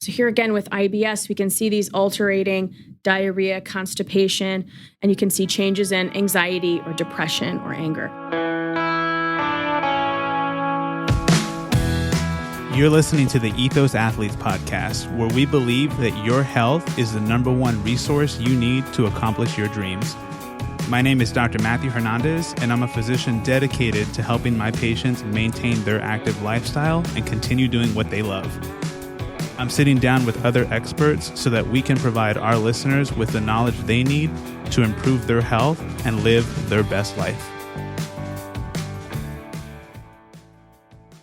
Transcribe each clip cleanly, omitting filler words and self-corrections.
So here again with IBS, we can see these alternating diarrhea, constipation, and you can see changes in anxiety or depression or anger. You're listening to the Ethos Athletes podcast, where we believe that your health is the number one resource you need to accomplish your dreams. My name is Dr. Matthew Hernandez, and I'm a physician dedicated to helping my patients maintain their active lifestyle and continue doing what they love. I'm sitting down with other experts so that we can provide our listeners with the knowledge they need to improve their health and live their best life.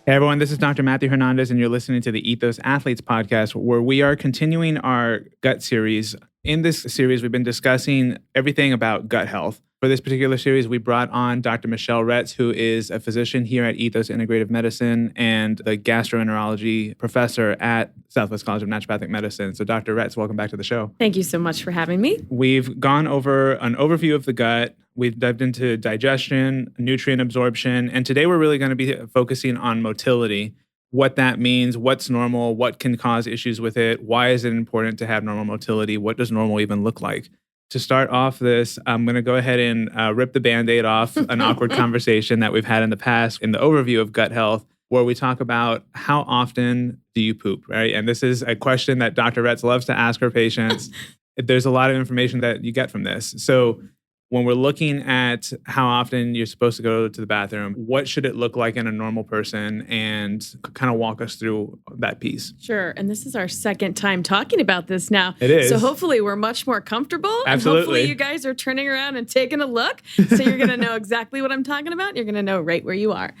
Hey everyone, this is Dr. Matthew Hernandez, and you're listening to the Ethos Athletes podcast, where we are continuing our gut series. In this series, we've been discussing everything about gut health. For this particular series, we brought on Dr. Michelle Retz, who is a physician here at Ethos Integrative Medicine and the Gastroenterology professor at Southwest College of Naturopathic Medicine. So Dr. Retz, welcome back to the show. Thank you so much for having me. We've gone over an overview of the gut. We've dived into digestion, nutrient absorption, and today we're really going to be focusing on motility, what that means, what's normal, what can cause issues with it, why is it important to have normal motility, what does normal even look like? To start off this, I'm going to go ahead and rip the Band-Aid off an awkward conversation that we've had in the past in the overview of gut health, where we talk about how often do you poop, right? And this is a question that Dr. Retz loves to ask her patients. There's a lot of information that you get from this. So when we're looking at how often you're supposed to go to the bathroom, what should it look like in a normal person, and kind of walk us through that piece? Sure. And this is our second time talking about this now. It is. So hopefully we're much more comfortable. Absolutely. And hopefully you guys are turning around and taking a look. So you're going to know exactly what I'm talking about. You're going to know right where you are.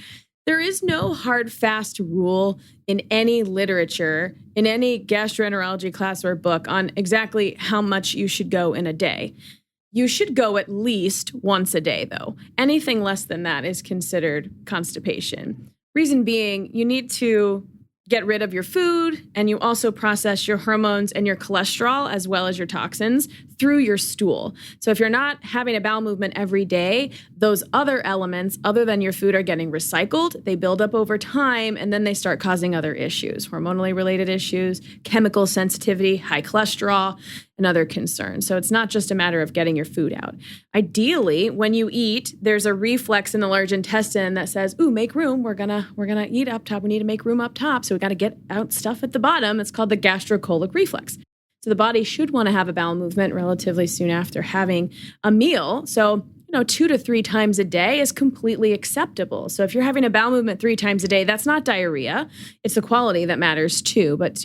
There is no hard, fast rule in any literature, in any gastroenterology class or book on exactly how much you should go in a day. You should go at least once a day, though. Anything less than that is considered constipation. Reason being, you need to get rid of your food, and you also process your hormones and your cholesterol as well as your toxins through your stool. So if you're not having a bowel movement every day, those other elements other than your food are getting recycled. They build up over time, and then they start causing other issues, hormonally related issues, chemical sensitivity, high cholesterol, and other concerns. So it's not just a matter of getting your food out. Ideally, when you eat, there's a reflex in the large intestine that says, "Ooh, make room. We're gonna eat up top. We need to make room up top. So we got to get out stuff at the bottom." It's called the gastrocolic reflex. So the body should want to have a bowel movement relatively soon after having a meal. So 2 to 3 times a day is completely acceptable. So if you're having a bowel movement 3 times a day, that's not diarrhea. It's the quality that matters too. But,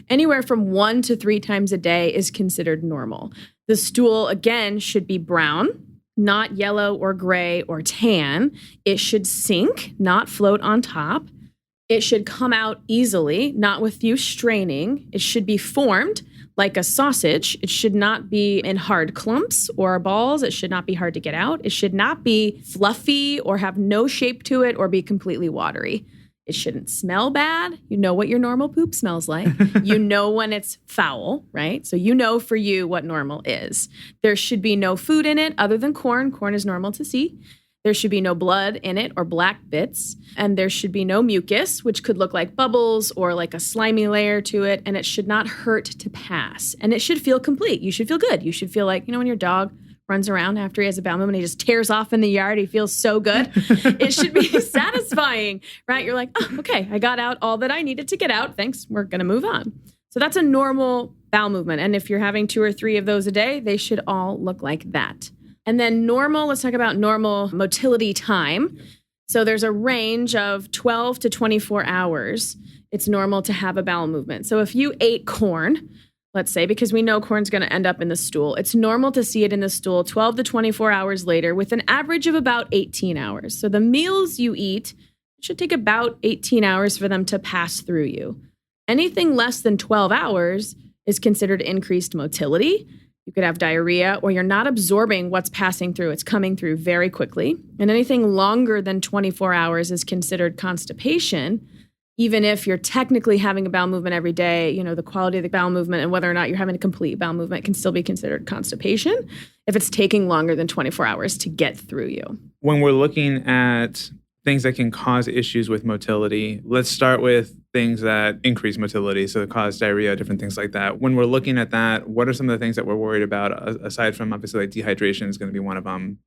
anywhere from 1 to 3 times a day is considered normal. The stool, again, should be brown, not yellow or gray or tan. It should sink, not float on top. It should come out easily, not with you straining. It should be formed like a sausage. It should not be in hard clumps or balls. It should not be hard to get out. It should not be fluffy or have no shape to it or be completely watery. It shouldn't smell bad. You know what your normal poop smells like. You know when it's foul, right? So you know for you what normal is. There should be no food in it other than corn. Corn is normal to see. There should be no blood in it or black bits, and there should be no mucus, which could look like bubbles or like a slimy layer to it, and it should not hurt to pass. And it should feel complete. You should feel good. You should feel like, when your dog runs around after he has a bowel movement, he just tears off in the yard. He feels so good. It should be satisfying, right? You're like, oh, okay, I got out all that I needed to get out. Thanks. We're going to move on. So that's a normal bowel movement. And if you're having 2 or 3 of those a day, they should all look like that. And then let's talk about normal motility time. So there's a range of 12 to 24 hours. It's normal to have a bowel movement. So if you ate corn, let's say, because we know corn's going to end up in the stool, it's normal to see it in the stool 12 to 24 hours later with an average of about 18 hours. So the meals you eat should take about 18 hours for them to pass through you. Anything less than 12 hours is considered increased motility. You could have diarrhea, or you're not absorbing what's passing through. It's coming through very quickly. And anything longer than 24 hours is considered constipation. Even if you're technically having a bowel movement every day, the quality of the bowel movement and whether or not you're having a complete bowel movement can still be considered constipation if it's taking longer than 24 hours to get through you. When we're looking at things that can cause issues with motility, let's start with things that increase motility, so cause diarrhea, different things like that. When we're looking at that, what are some of the things that we're worried about, aside from obviously like dehydration is going to be one of them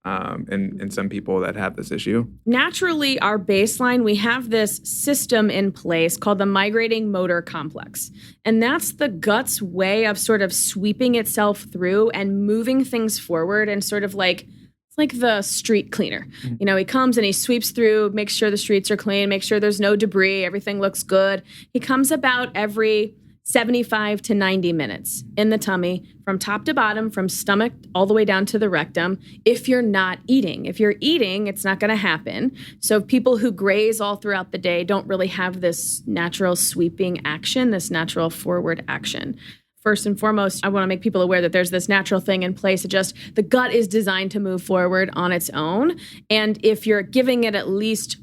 in some people that have this issue? Naturally, our baseline, we have this system in place called the migrating motor complex. And that's the gut's way of sort of sweeping itself through and moving things forward and sort of like, it's like the street cleaner. You know, he comes and he sweeps through, makes sure the streets are clean, makes sure there's no debris, everything looks good. He comes about every 75 to 90 minutes in the tummy, from top to bottom, from stomach all the way down to the rectum, if you're not eating. If you're eating, it's not going to happen. So people who graze all throughout the day don't really have this natural sweeping action, this natural forward action. First and foremost, I want to make people aware that there's this natural thing in place. It just, the gut is designed to move forward on its own. And if you're giving it at least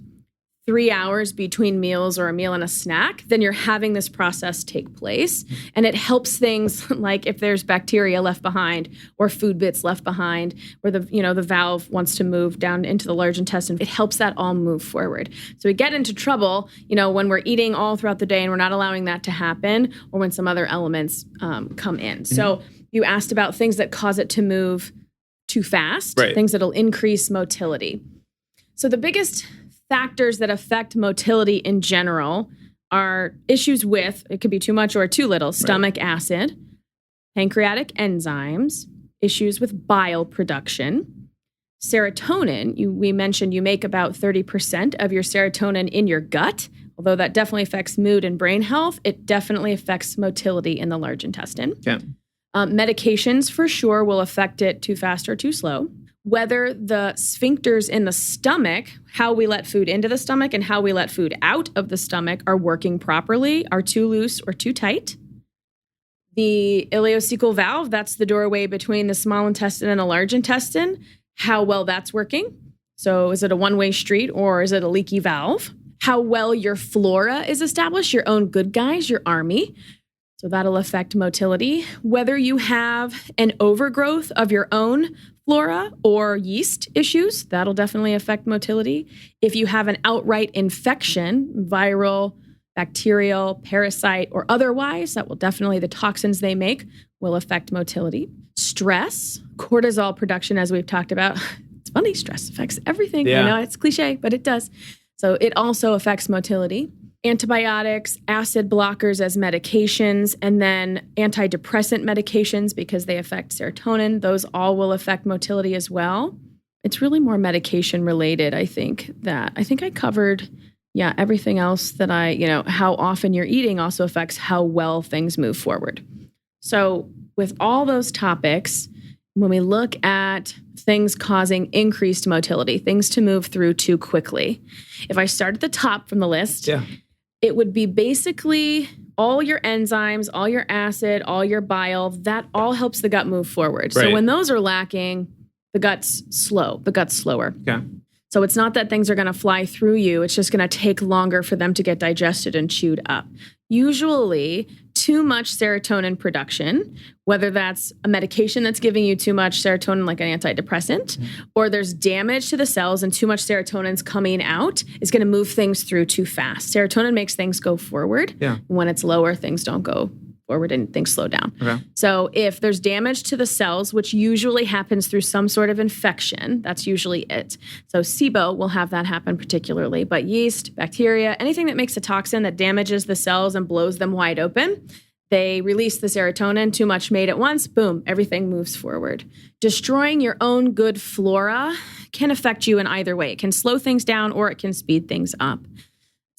3 hours between meals or a meal and a snack, then you're having this process take place. And it helps things like if there's bacteria left behind or food bits left behind, where the valve wants to move down into the large intestine, it helps that all move forward. So we get into trouble, when we're eating all throughout the day and we're not allowing that to happen, or when some other elements come in. So you asked about things that cause it to move too fast, right, things that'll increase motility. So the biggest factors that affect motility in general are issues with, it could be too much or too little, stomach acid, pancreatic enzymes, issues with bile production, serotonin. We mentioned you make about 30% of your serotonin in your gut. Although that definitely affects mood and brain health, it definitely affects motility in the large intestine. Yeah. Medications for sure will affect it too fast or too slow. Whether the sphincters in the stomach, how we let food into the stomach and how we let food out of the stomach, are working properly, are too loose or too tight. The ileocecal valve, that's the doorway between the small intestine and the large intestine, how well that's working. So is it a one-way street or is it a leaky valve? How well your flora is established, your own good guys, your army. So that'll affect motility. Whether you have an overgrowth of your own flora or yeast issues, that'll definitely affect motility. If you have an outright infection, viral, bacterial, parasite, or otherwise, that will definitely, the toxins they make will affect motility. Stress, cortisol production, as we've talked about. It's funny, stress affects everything. Yeah. I know it's cliche, but it does. So it also affects motility. Antibiotics, acid blockers as medications, and then antidepressant medications because they affect serotonin. Those all will affect motility as well. It's really more medication related, I think I covered, everything else that how often you're eating also affects how well things move forward. So with all those topics, when we look at things causing increased motility, things to move through too quickly, if I start at the top from the list, it would be basically all your enzymes, all your acid, all your bile, that all helps the gut move forward. Right. So when those are lacking, the gut's slow, the gut's slower. Yeah. So it's not that things are going to fly through you. It's just going to take longer for them to get digested and chewed up. Usually, too much serotonin production, whether that's a medication that's giving you too much serotonin, like an antidepressant, or there's damage to the cells and too much serotonin's coming out, is going to move things through too fast. Serotonin makes things go forward. Yeah. When it's lower, things don't go forward and things slow down. Okay. So if there's damage to the cells, which usually happens through some sort of infection, that's usually it. So SIBO will have that happen particularly, but yeast, bacteria, anything that makes a toxin that damages the cells and blows them wide open, they release the serotonin, too much made at once, boom, everything moves forward. Destroying your own good flora can affect you in either way. It can slow things down or it can speed things up.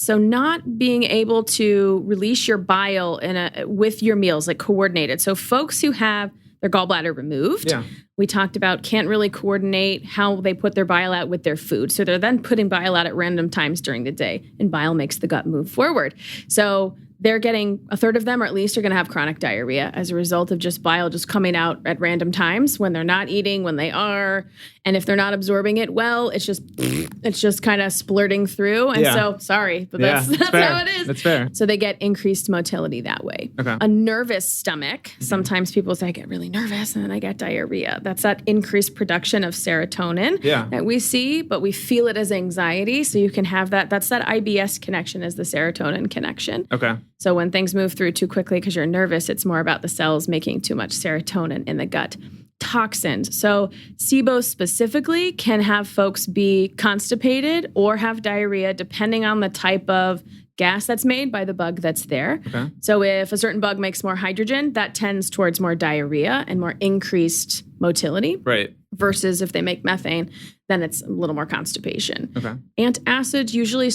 So not being able to release your bile with your meals, like coordinated. So folks who have their gallbladder removed, we talked about can't really coordinate how they put their bile out with their food. So they're then putting bile out at random times during the day, and bile makes the gut move forward. So they're getting a third of them, or at least, are going to have chronic diarrhea as a result of just bile just coming out at random times when they're not eating, when they are. And if they're not absorbing it well, it's just kind of splurting through. And so, sorry, but that's how it is. That's fair. So they get increased motility that way. Okay. A nervous stomach, sometimes people say, I get really nervous and then I get diarrhea. That's that increased production of serotonin that we see, but we feel it as anxiety. So you can have that. That's that IBS connection, is the serotonin connection. Okay. So when things move through too quickly because you're nervous, it's more about the cells making too much serotonin in the gut. Toxins. So SIBO specifically can have folks be constipated or have diarrhea depending on the type of gas that's made by the bug that's there. Okay. So if a certain bug makes more hydrogen, that tends towards more diarrhea and more increased motility. Right. Versus if they make methane, then it's a little more constipation. Okay. Antacids usually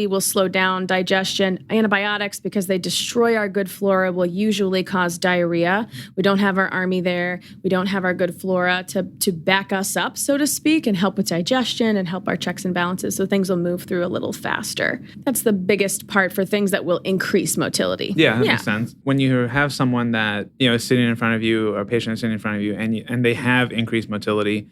will slow down digestion. Antibiotics, because they destroy our good flora, will usually cause diarrhea. We don't have our army there. We don't have our good flora to back us up, so to speak, and help with digestion and help our checks and balances. So things will move through a little faster. That's the biggest part for things that will increase motility. Yeah, that makes sense. When you have someone that, is sitting in front of you, or a patient is sitting in front of you, and they have increased motility,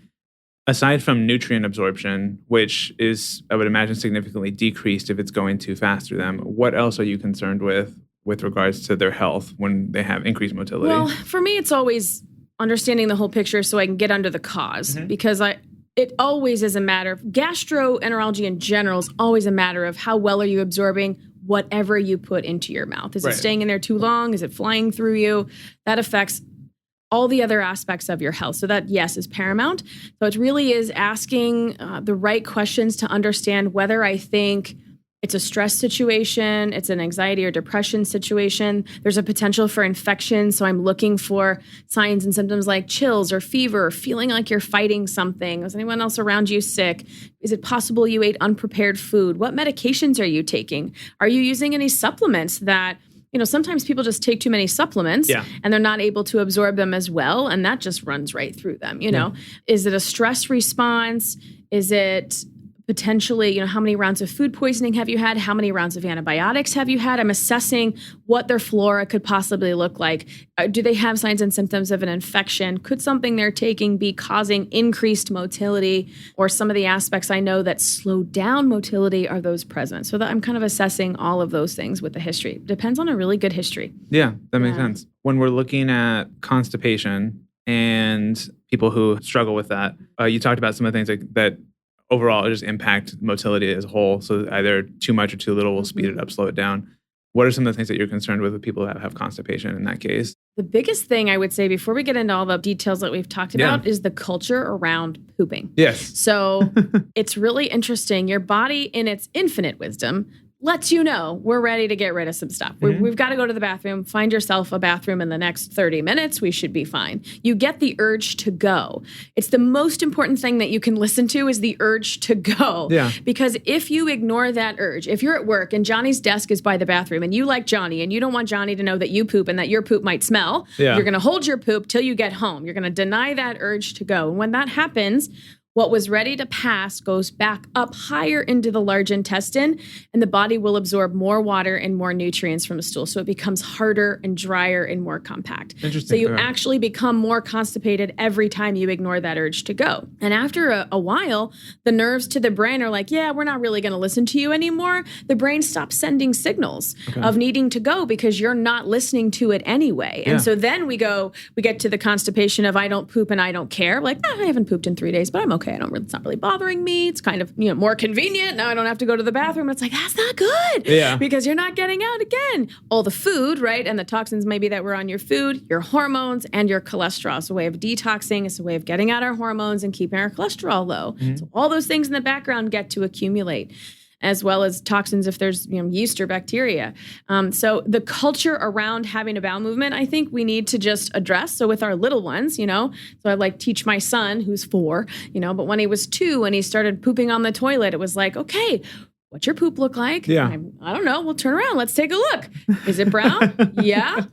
aside from nutrient absorption, which is, I would imagine, significantly decreased if it's going too fast through them, what else are you concerned with regards to their health when they have increased motility? Well, for me, it's always understanding the whole picture so I can get under the cause, because it always is a matter of gastroenterology in general is always a matter of how well are you absorbing whatever you put into your mouth. Is it staying in there too long? Is it flying through you? That affects all the other aspects of your health. So that, yes, is paramount. So it really is asking the right questions to understand whether I think it's a stress situation, it's an anxiety or depression situation. There's a potential for infection. So I'm looking for signs and symptoms like chills or fever, or feeling like you're fighting something. Is anyone else around you sick? Is it possible you ate unprepared food? What medications are you taking? Are you using any supplements that, sometimes people just take too many supplements and they're not able to absorb them as well. And that just runs right through them. Is it a stress response? Is it potentially, how many rounds of food poisoning have you had? How many rounds of antibiotics have you had? I'm assessing what their flora could possibly look like. Do they have signs and symptoms of an infection? Could something they're taking be causing increased motility? Or some of the aspects I know that slow down motility, are those present? So that I'm kind of assessing all of those things with the history. Depends on a really good history. Yeah, that makes sense. When we're looking at constipation and people who struggle with that, you talked about some of the things that overall just impact motility as a whole. So either too much or too little will speed it up, slow it down. What are some of the things that you're concerned with people that have constipation in that case? The biggest thing I would say before we get into all the details that we've talked about is the culture around pooping. Yes. So it's really interesting. Your body, in its infinite wisdom, lets you know we're ready to get rid of some stuff. We've got to go to the bathroom. Find yourself a bathroom in the next 30 minutes. We should be fine. You get the urge to go. It's the most important thing that you can listen to is the urge to go. Yeah. Because if you ignore that urge, if you're at work and Johnny's desk is by the bathroom and you like Johnny and you don't want Johnny to know that you poop and that your poop might smell, you're going to hold your poop till you get home. You're going to deny that urge to go. And when that happens, what was ready to pass goes back up higher into the large intestine, and the body will absorb more water and more nutrients from a stool. So it becomes harder and drier and more compact. Interesting. So you actually become more constipated every time you ignore that urge to go. And after a while, the nerves to the brain are like, yeah, we're not really going to listen to you anymore. The brain stops sending signals of needing to go because you're not listening to it anyway. And so then we get to the constipation of I don't poop and I don't care. Like, I haven't pooped in 3 days, but I'm okay. It's not really bothering me. It's kind of, more convenient. Now I don't have to go to the bathroom. It's like, that's not good. Yeah. Because you're not getting out again. All the food, right? And the toxins maybe that were on your food, your hormones, and your cholesterol. It's a way of detoxing. It's a way of getting out our hormones and keeping our cholesterol low. So all those things in the background get to accumulate, as well as toxins if there's yeast or bacteria. So the culture around having a bowel movement, I think we need to just address. So with our little ones, so I teach my son who's 4, but when he was 2 and he started pooping on the toilet, it was like, okay, what's your poop look like? Yeah. I don't know. We'll turn around. Let's take a look. Is it brown? Yeah.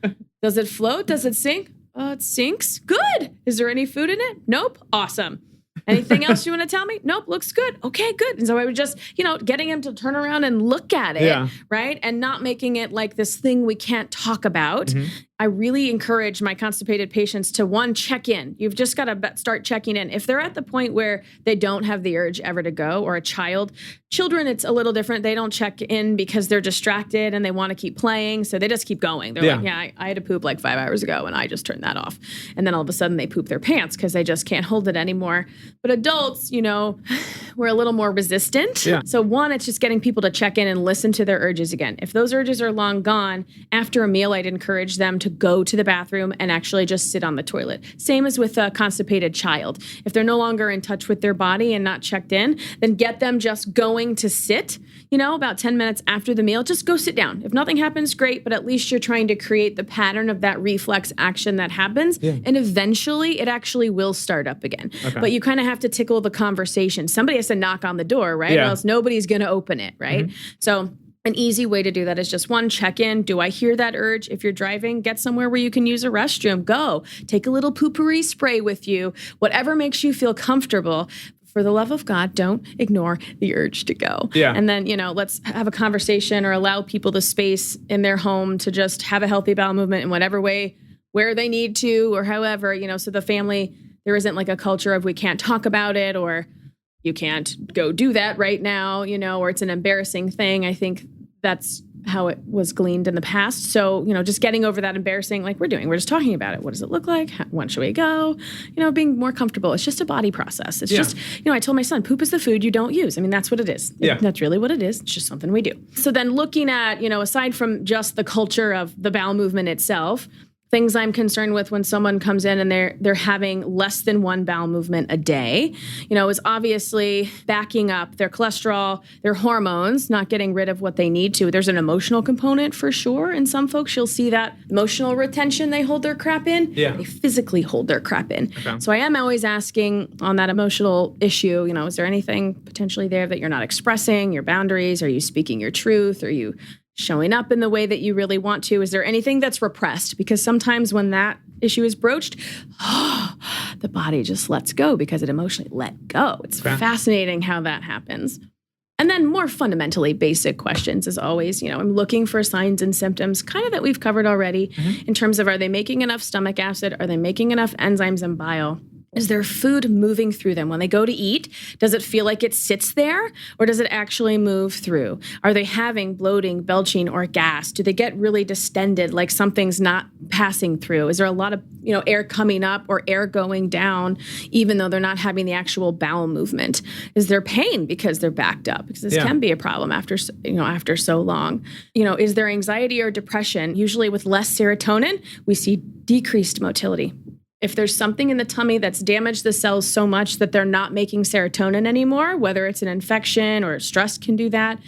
Does it float? Does it sink? It sinks. Good. Is there any food in it? Nope. Awesome. Anything else you want to tell me? Nope, looks good. Okay, good. And so I would just, getting him to turn around and look at it, right? And not making it like this thing we can't talk about. I really encourage my constipated patients to, one, check in. You've just got to start checking in. If they're at the point where they don't have the urge ever to go, or children, it's a little different. They don't check in because they're distracted and they want to keep playing. So they just keep going. They're like, I had to poop like 5 hours ago and I just turned that off. And then all of a sudden they poop their pants because they just can't hold it anymore. But adults, we're a little more resistant. Yeah. So one, it's just getting people to check in and listen to their urges again. If those urges are long gone, after a meal, I'd encourage them to go to the bathroom and actually just sit on the toilet. Same as with a constipated child. If they're no longer in touch with their body and not checked in, then get them just going to sit, about 10 minutes after the meal, just go sit down. If nothing happens, great, but at least you're trying to create the pattern of that reflex action that happens. Yeah. And eventually it actually will start up again. Okay. But you kind of have to tickle the conversation. Somebody has to knock on the door, right? Yeah. Or else nobody's going to open it, right? So an easy way to do that is just, one, check in. Do I hear that urge? If you're driving, get somewhere where you can use a restroom. Go. Take a little poopery spray with you. Whatever makes you feel comfortable. For the love of God, don't ignore the urge to go. Yeah. And then, let's have a conversation or allow people the space in their home to just have a healthy bowel movement in whatever way, where they need to, or however, so the family, there isn't like a culture of we can't talk about it, or you can't go do that right now, or it's an embarrassing thing. I think that's how it was gleaned in the past. So, just getting over that embarrassing, like we're just talking about it. What does it look like? When should we go? Being more comfortable. It's just a body process. It's just, I told my son, poop is the food you don't use. I mean, that's what it is. Yeah. That's really what it is. It's just something we do. So then looking at, aside from just the culture of the bowel movement itself, things I'm concerned with when someone comes in and they're having less than one bowel movement a day, is obviously backing up their cholesterol, their hormones, not getting rid of what they need to. There's an emotional component for sure. In some folks, you'll see that emotional retention, they hold their crap in. Yeah. They physically hold their crap in. Okay. So I am always asking on that emotional issue, is there anything potentially there that you're not expressing, your boundaries? Are you speaking your truth? Are you showing up in the way that you really want to? Is there anything that's repressed? Because sometimes when that issue is broached, the body just lets go because it emotionally let go. It's fascinating how that happens. And then more fundamentally basic questions as always, I'm looking for signs and symptoms kind of that we've covered already in terms of, are they making enough stomach acid? Are they making enough enzymes and bile? Is there food moving through them? When they go to eat, does it feel like it sits there, or does it actually move through? Are they having bloating, belching, or gas? Do they get really distended, like something's not passing through? Is there a lot of air coming up or air going down, even though they're not having the actual bowel movement? Is there pain because they're backed up? Because this can be a problem after so long. Is there anxiety or depression? Usually with less serotonin, we see decreased motility. If there's something in the tummy that's damaged the cells so much that they're not making serotonin anymore, whether it's an infection or stress can do that,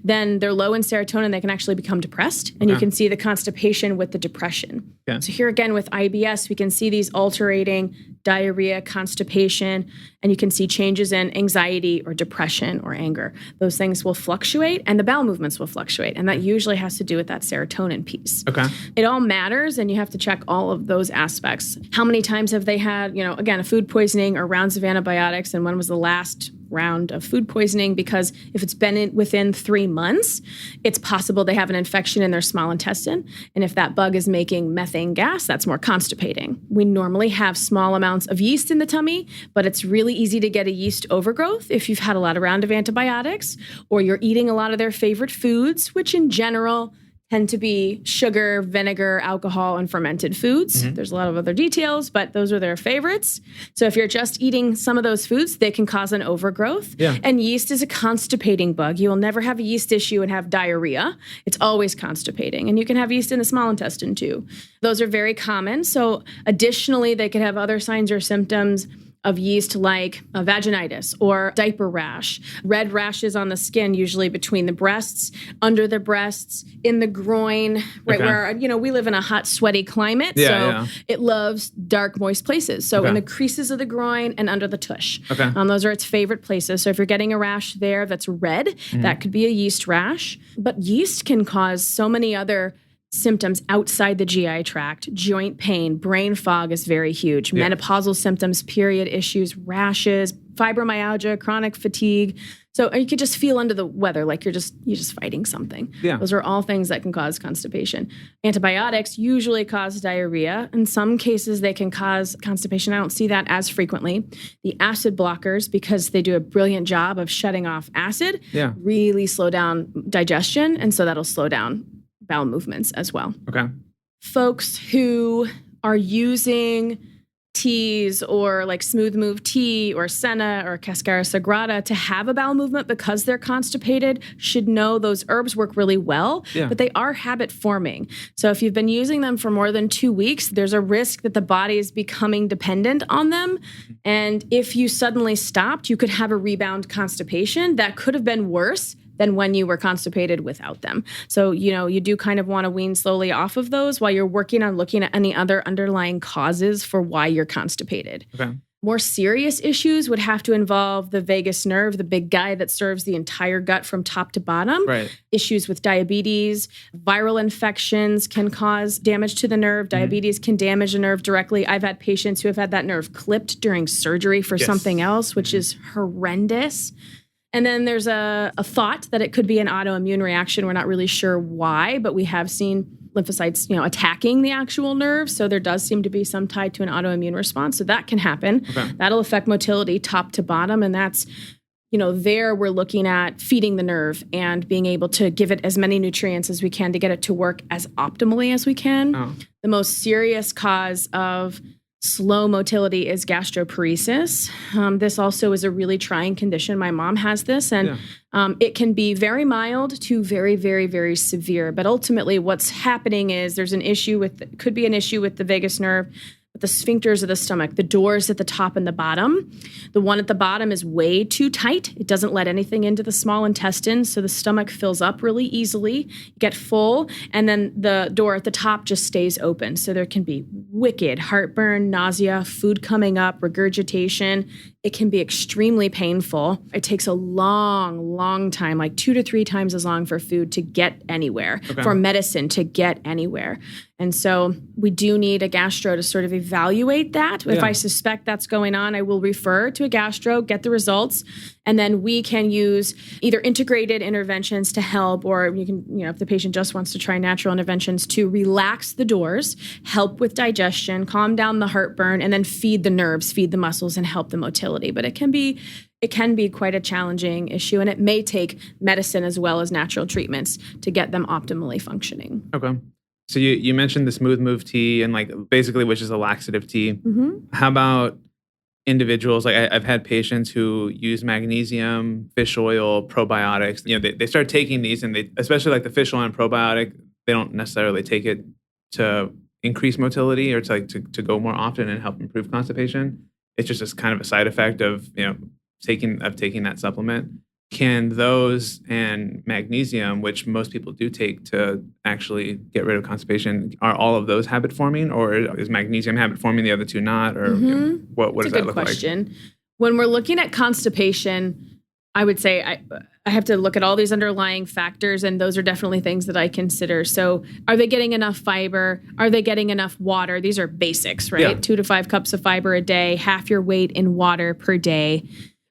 then they're low in serotonin, they can actually become depressed. And you can see the constipation with the depression. Yeah. So here again with IBS, we can see these alternating diarrhea, constipation, and you can see changes in anxiety or depression or anger. Those things will fluctuate and the bowel movements will fluctuate. And that usually has to do with that serotonin piece. Okay. It all matters, and you have to check all of those aspects. How many times have they had, again, a food poisoning or rounds of antibiotics, and when was the last round of food poisoning? Because if it's been within 3 months, it's possible they have an infection in their small intestine. And if that bug is making methane gas, that's more constipating. We normally have small amounts of yeast in the tummy, but it's really easy to get a yeast overgrowth if you've had a lot of round of antibiotics, or you're eating a lot of their favorite foods, which in general tend to be sugar, vinegar, alcohol, and fermented foods. Mm-hmm. There's a lot of other details, but those are their favorites. So if you're just eating some of those foods, they can cause an overgrowth. Yeah. And yeast is a constipating bug. You will never have a yeast issue and have diarrhea. It's always constipating. And you can have yeast in the small intestine too. Those are very common. So additionally, they could have other signs or symptoms of yeast like vaginitis or diaper rash, red rashes on the skin, usually between the breasts, under the breasts, in the groin, right where, we live in a hot, sweaty climate. It loves dark, moist places. So in the creases of the groin and under the tush. Those are its favorite places. So if you're getting a rash there that's red, that could be a yeast rash. But yeast can cause so many other symptoms outside the GI tract. Joint pain, brain fog is very huge. Menopausal symptoms, period issues, rashes, fibromyalgia, chronic fatigue. So you could just feel under the weather, like you're just fighting something. Yeah. Those are all things that can cause constipation. Antibiotics usually cause diarrhea. In some cases, they can cause constipation. I don't see that as frequently. The acid blockers, because they do a brilliant job of shutting off acid, really slow down digestion. And so that'll slow down bowel movements as well. Okay. Folks who are using teas or like Smooth Move tea or Senna or Cascara Sagrada to have a bowel movement because they're constipated should know those herbs work really well, but they are habit forming. So if you've been using them for more than 2 weeks, there's a risk that the body is becoming dependent on them. And if you suddenly stopped, you could have a rebound constipation that could have been worse than when you were constipated without them. So, you do kind of want to wean slowly off of those while you're working on looking at any other underlying causes for why you're constipated. Okay. More serious issues would have to involve the vagus nerve, the big guy that serves the entire gut from top to bottom. Right. Issues with diabetes, viral infections can cause damage to the nerve. Diabetes can damage a nerve directly. I've had patients who have had that nerve clipped during surgery for something else, which is horrendous. And then there's a thought that it could be an autoimmune reaction. We're not really sure why, but we have seen lymphocytes, attacking the actual nerve. So there does seem to be some tied to an autoimmune response. So that can happen. Okay. That'll affect motility top to bottom. And that's, there we're looking at feeding the nerve and being able to give it as many nutrients as we can to get it to work as optimally as we can. Oh. The most serious cause of slow motility is gastroparesis. This also is a really trying condition. My mom has this, and it can be very mild to very, very, very severe. But ultimately, what's happening is there's could be an issue with the vagus nerve, with the sphincters of the stomach, the doors at the top and the bottom. The one at the bottom is way too tight. It doesn't let anything into the small intestine, so the stomach fills up really easily. You get full, and then the door at the top just stays open. So there can be wicked heartburn, nausea, food coming up, regurgitation. It can be extremely painful. It takes a long, long time, like 2 to 3 times as long for food to get anywhere, for medicine to get anywhere. And so we do need a gastro to sort of evaluate that. If I suspect that's going on, I will refer to a gastro, get the results, and then we can use either integrated interventions to help, or you can, if the patient just wants to try natural interventions to relax the doors, help with digestion, calm down the heartburn, and then feed the nerves, feed the muscles, and help the motility. But it can be quite a challenging issue, and it may take medicine as well as natural treatments to get them optimally functioning. Okay. So you mentioned the Smooth Move tea and basically which is a laxative tea. Mm-hmm. How about individuals? I've had patients who use magnesium, fish oil, probiotics. They start taking these, and they, especially the fish oil and probiotic, they don't necessarily take it to increase motility or to go more often and help improve constipation. It's just kind of a side effect of taking that supplement. Can those and magnesium, which most people do take to actually get rid of constipation, are all of those habit forming, or is magnesium habit forming, the other two not? Or what does that look like? That's a good question. When we're looking at constipation, I would say I have to look at all these underlying factors, and those are definitely things that I consider. So are they getting enough fiber? Are they getting enough water? These are basics, right? Yeah. 2 to 5 cups of fiber a day, half your weight in water per day.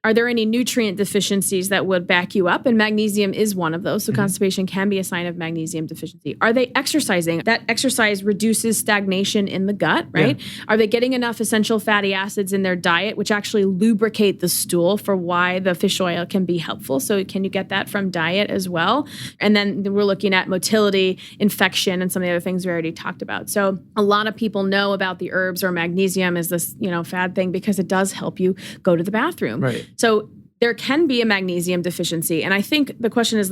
Are there any nutrient deficiencies that would back you up? And magnesium is one of those. So constipation can be a sign of magnesium deficiency. Are they exercising? That exercise reduces stagnation in the gut, right? Yeah. Are they getting enough essential fatty acids in their diet, which actually lubricate the stool for why the fish oil can be helpful? So can you get that from diet as well? And then we're looking at motility, infection, and some of the other things we already talked about. So a lot of people know about the herbs or magnesium as this, fad thing because it does help you go to the bathroom. Right. So there can be a magnesium deficiency. And I think the question is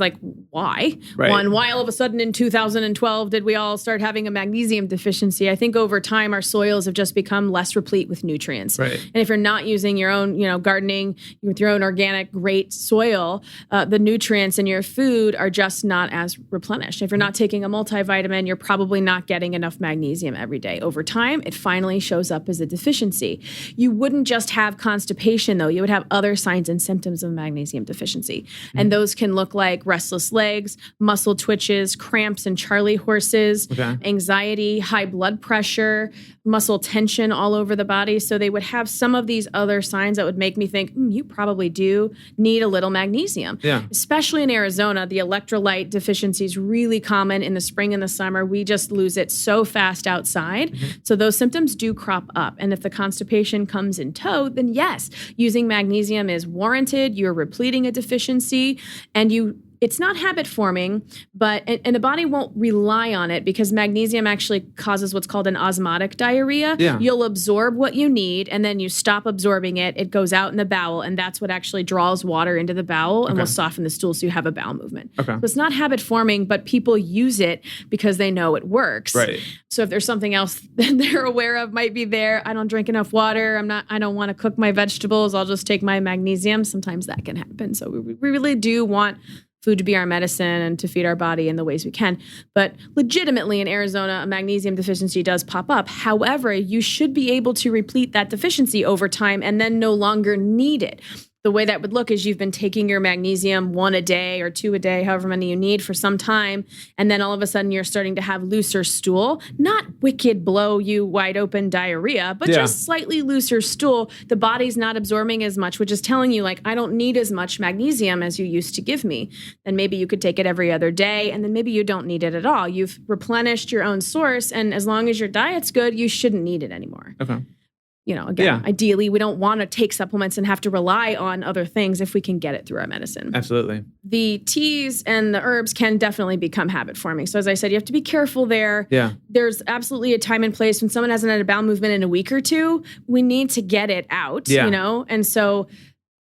why? Right. Why all of a sudden in 2012 did we all start having a magnesium deficiency? I think over time our soils have just become less replete with nutrients. Right. And if you're not using your own, gardening with your own organic, great soil, the nutrients in your food are just not as replenished. If you're not taking a multivitamin, you're probably not getting enough magnesium every day. Over time, it finally shows up as a deficiency. You wouldn't just have constipation, though. You would have other signs and symptoms symptoms of magnesium deficiency. And those can look like restless legs, muscle twitches, cramps and Charlie horses, anxiety, high blood pressure, muscle tension all over the body. So they would have some of these other signs that would make me think, you probably do need a little magnesium. Especially in Arizona, the electrolyte deficiency is really common in the spring and the summer. We just lose it so fast outside. So those symptoms do crop up. And if the constipation comes in tow, then yes, using magnesium is warranted. You're repleting a deficiency, and it's not habit forming, but and the body won't rely on it because magnesium actually causes what's called an osmotic diarrhea. You'll absorb what you need, and then you stop absorbing it. It goes out in the bowel, and that's what actually draws water into the bowel and will soften the stool so you have a bowel movement. So it's not habit forming, but people use it because they know it works. So if there's something else that they're aware of might be there, I don't drink enough water, I don't want to cook my vegetables, I'll just take my magnesium. Sometimes that can happen. So we really do want food to be our medicine and to feed our body in the ways we can. But legitimately in Arizona, a magnesium deficiency does pop up. However, you should be able to replete that deficiency over time and then no longer need it. The way that would look is you've been taking your magnesium 1 a day or 2 a day, however many you need for some time. And then all of a sudden you're starting to have looser stool, not wicked blow you wide open diarrhea, but just slightly looser stool. The body's not absorbing as much, which is telling you like, I don't need as much magnesium as you used to give me. Then maybe you could take it every other day. And then maybe you don't need it at all. You've replenished your own source. And as long as your diet's good, you shouldn't need it anymore. Ideally, we don't want to take supplements and have to rely on other things if we can get it through our medicine. Absolutely. The teas and the herbs can definitely become habit forming. So as I said, you have to be careful there. There's absolutely a time and place when someone hasn't had a bowel movement in a week or two, we need to get it out, And so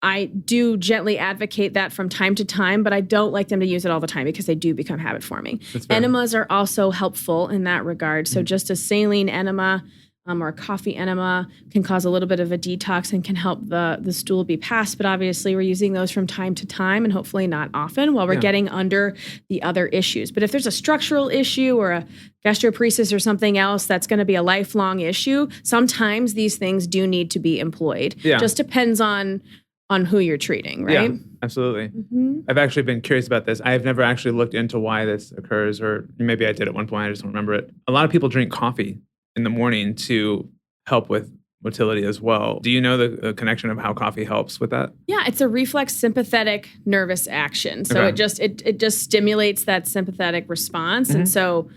I do gently advocate that from time to time, but I don't like them to use it all the time because they do become habit forming. Enemas are also helpful in that regard. So just a saline enema or a coffee enema can cause a little bit of a detox and can help the stool be passed. But obviously we're using those from time to time and hopefully not often while we're getting under the other issues. But if there's a structural issue or a gastroparesis or something else that's going to be a lifelong issue, sometimes these things do need to be employed. Just depends on who you're treating, right? Yeah, absolutely. I've actually been curious about this. I have never actually looked into why this occurs, or maybe I did at one point, I just don't remember it. A lot of people drink coffee in the morning to help with motility as well. Do you know the connection of how coffee helps with that? Yeah, it's a reflex sympathetic nervous action. So it just stimulates that sympathetic response. And so,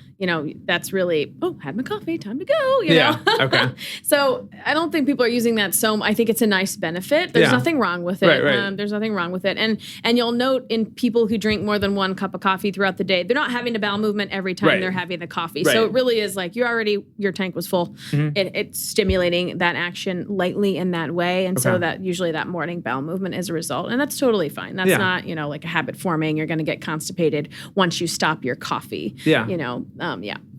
that's really, had my coffee, time to go, you know? Okay. So I don't think people are using that I think it's a nice benefit. There's nothing wrong with it. Right. There's nothing wrong with it. And you'll note in people who drink more than 1 cup of coffee throughout the day, they're not having a bowel movement every time they're having the coffee. So it really is like your tank was full. It's stimulating that action lightly in that way. And so that usually that morning bowel movement is a result. And that's totally fine. That's not, like a habit forming. You're going to get constipated once you stop your coffee.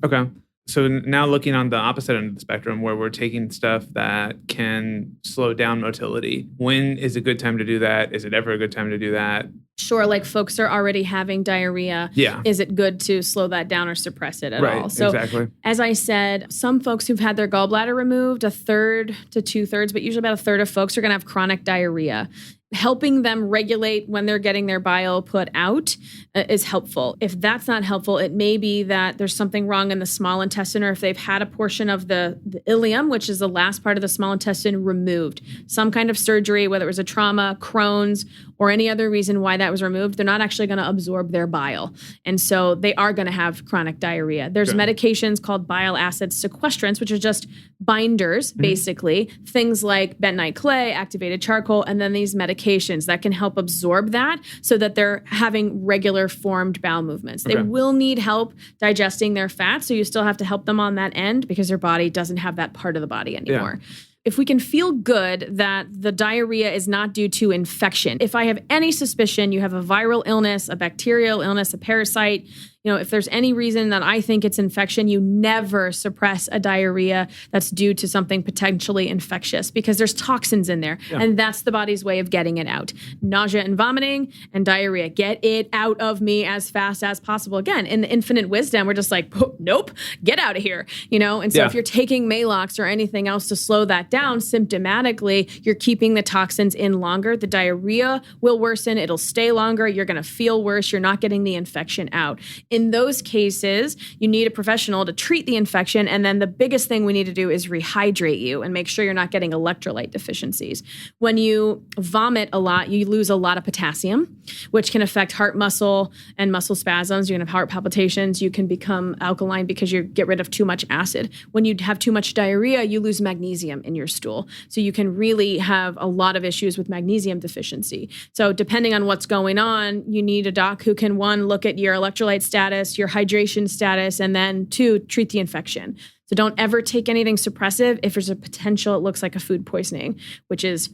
Okay. So now looking on the opposite end of the spectrum where we're taking stuff that can slow down motility, when is a good time to do that? Is it ever a good time to do that? Sure, like folks are already having diarrhea. Is it good to slow that down or suppress it at all? So exactly. As I said, some folks who've had their gallbladder removed, 1/3 to 2/3, but usually about 1/3 of folks are going to have chronic diarrhea. Helping them regulate when they're getting their bile put out is helpful. If that's not helpful, it may be that there's something wrong in the small intestine, or if they've had a portion of the ileum, which is the last part of the small intestine, removed. Some kind of surgery, whether it was a trauma, Crohn's, or any other reason why that was removed, they're not actually going to absorb their bile. And so they are going to have chronic diarrhea. There's medications called bile acid sequestrants, which are just binders, basically. Things like bentonite clay, activated charcoal, and then these medications that can help absorb that so that they're having regular formed bowel movements. They will need help digesting their fat, so you still have to help them on that end because their body doesn't have that part of the body anymore. If we can feel good that the diarrhea is not due to infection, if I have any suspicion you have a viral illness, a bacterial illness, a parasite, if there's any reason that I think it's infection, you never suppress a diarrhea that's due to something potentially infectious because there's toxins in there. Yeah. And that's the body's way of getting it out. Nausea and vomiting and diarrhea. Get it out of me as fast as possible. Again, in the infinite wisdom, we're just like, nope, get out of here. And so if you're taking Maalox or anything else to slow that down, symptomatically, you're keeping the toxins in longer. The diarrhea will worsen. It'll stay longer. You're going to feel worse. You're not getting the infection out. In those cases, you need a professional to treat the infection. And then the biggest thing we need to do is rehydrate you and make sure you're not getting electrolyte deficiencies. When you vomit a lot, you lose a lot of potassium, which can affect heart muscle and muscle spasms. You can have heart palpitations. You can become alkaline because you get rid of too much acid. When you have too much diarrhea, you lose magnesium in your stool. So you can really have a lot of issues with magnesium deficiency. So depending on what's going on, you need a doc who can, one, look at your electrolyte status, your hydration status, and then two, treat the infection. So don't ever take anything suppressive if there's a potential it looks like a food poisoning, which is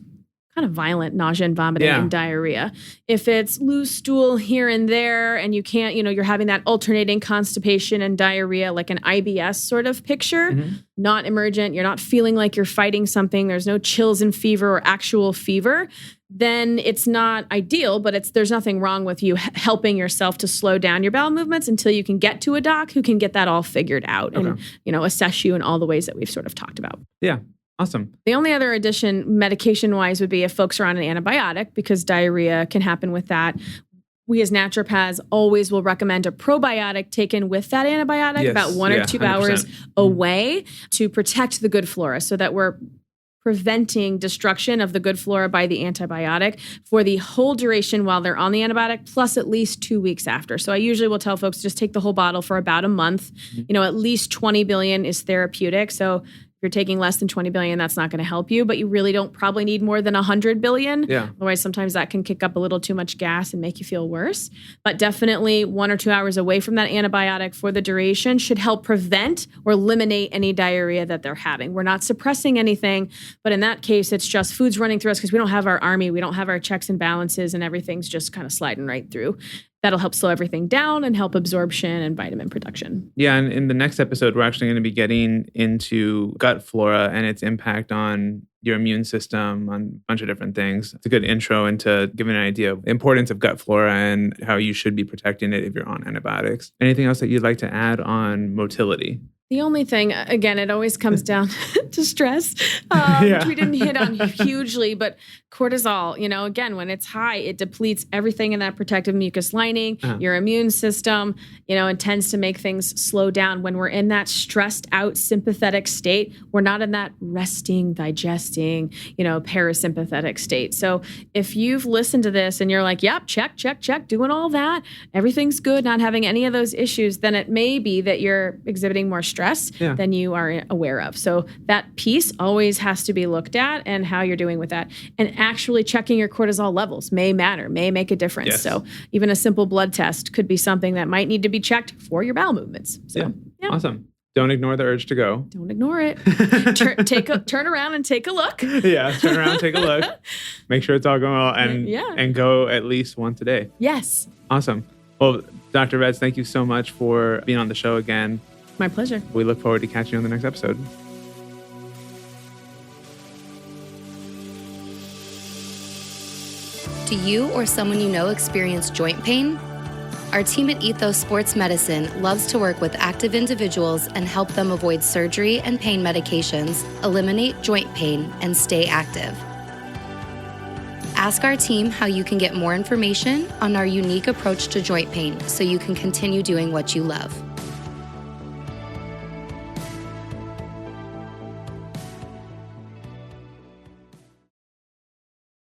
kind of violent nausea and vomiting and diarrhea. If it's loose stool here and there and you can't, you're having that alternating constipation and diarrhea, like an IBS sort of picture, not emergent, you're not feeling like you're fighting something, there's no chills and fever or actual fever, then it's not ideal, but there's nothing wrong with you helping yourself to slow down your bowel movements until you can get to a doc who can get that all figured out and, assess you in all the ways that we've sort of talked about. Yeah. Awesome. The only other addition medication-wise would be if folks are on an antibiotic because diarrhea can happen with that. We as naturopaths always will recommend a probiotic taken with that antibiotic about 1 or 2 hours away to protect the good flora so that we're preventing destruction of the good flora by the antibiotic for the whole duration while they're on the antibiotic, plus at least 2 weeks after. So I usually will tell folks just take the whole bottle for about a month. At least 20 billion is therapeutic. So if you're taking less than 20 billion, that's not going to help you, but you really don't probably need more than 100 billion. Yeah. Otherwise, sometimes that can kick up a little too much gas and make you feel worse. But definitely 1 or 2 hours away from that antibiotic for the duration should help prevent or eliminate any diarrhea that they're having. We're not suppressing anything, but in that case, it's just food's running through us because we don't have our army, we don't have our checks and balances, and everything's just kind of sliding right through. That'll help slow everything down and help absorption and vitamin production. Yeah, and in the next episode, we're actually going to be getting into gut flora and its impact on your immune system, on a bunch of different things. It's a good intro into giving an idea of the importance of gut flora and how you should be protecting it if you're on antibiotics. Anything else that you'd like to add on motility? The only thing, again, it always comes down to stress, which we didn't hit on hugely, but cortisol, again, when it's high, it depletes everything in that protective mucus lining, your immune system, and tends to make things slow down. When we're in that stressed out sympathetic state, we're not in that resting, digesting, parasympathetic state. So if you've listened to this and you're like, yep, check, doing all that, everything's good, not having any of those issues, then it may be that you're exhibiting more stress than you are aware of. So that piece always has to be looked at and how you're doing with that. And actually checking your cortisol levels may matter, may make a difference. Yes. So even a simple blood test could be something that might need to be checked for your bowel movements. So, Awesome. Don't ignore the urge to go. Don't ignore it. Turn around and take a look. Yeah, turn around, take a look. Make sure it's all going well and go at least once a day. Yes. Awesome. Well, Dr. Retz, thank you so much for being on the show again. My pleasure. We look forward to catching you on the next episode. Do you or someone you know experience joint pain? Our team at Ethos Sports Medicine loves to work with active individuals and help them avoid surgery and pain medications, eliminate joint pain, and stay active. Ask our team how you can get more information on our unique approach to joint pain so you can continue doing what you love.